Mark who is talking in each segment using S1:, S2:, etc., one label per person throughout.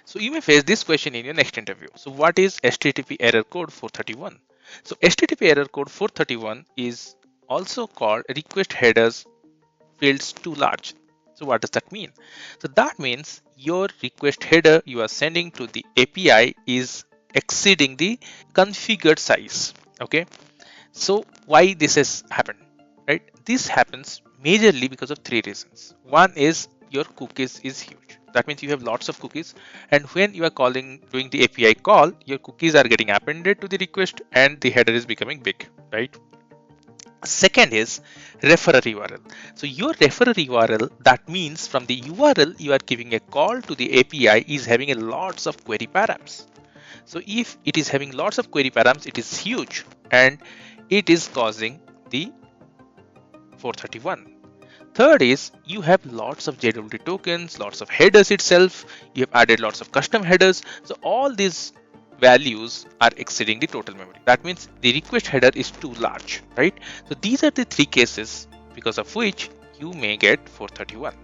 S1: So you may face this question in your next interview. So what is HTTP error code 431? So HTTP error code 431 is also called request headers fields too large. So what does that mean? So that means your request header you are sending to the API is exceeding the configured size. Okay. So why this has happened, right? This happens majorly because of three reasons. One is your cookies is huge. That means you have lots of cookies, and when you are doing the API call, your cookies are getting appended to the request and the header is becoming big, right? Second is referrer URL. So your referrer URL, that means from the URL you are giving a call to the API is having a lots of query params. So if it is having lots of query params, it is huge and it is causing the 431. Third is you have lots of JWT tokens, lots of headers itself. You have added lots of custom headers. So all these values are exceeding the total memory. That means the request header is too large, right? So these are the three cases because of which you may get 431.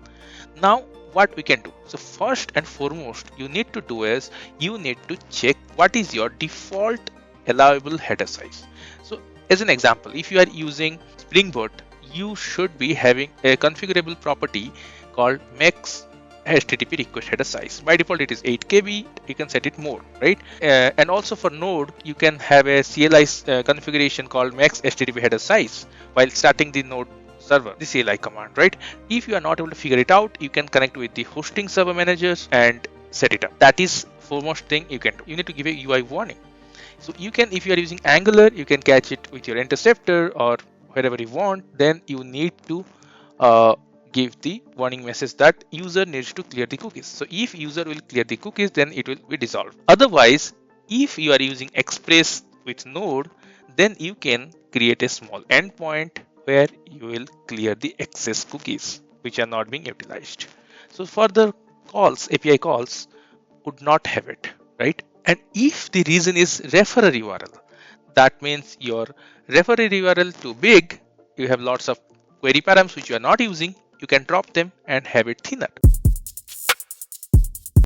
S1: Now what we can do? So first and foremost you need to do is you need to check what is your default allowable header size. So as an example, if you are using Spring Boot, you should be having a configurable property called max HTTP request header size. By default it is 8 KB. You can set it more, right? And also for Node you can have a CLI configuration called max HTTP header size while starting the Node server, the CLI command, right? If you are not able to figure it out, you can connect with the hosting server managers and set it up. That is foremost thing you can do. You need to give a UI warning. So you can, if you are using Angular, you can catch it with your interceptor or wherever you want. Then you need to give the warning message that user needs to clear the cookies. So if user will clear the cookies, then it will be dissolved. Otherwise, if you are using Express with Node, then you can create a small endpoint where you will clear the excess cookies which are not being utilized. So further calls, API calls would not have it, right? And if the reason is referrer URL, that means your referrer URL too big, you have lots of query params which you are not using, you can drop them and have it thinner.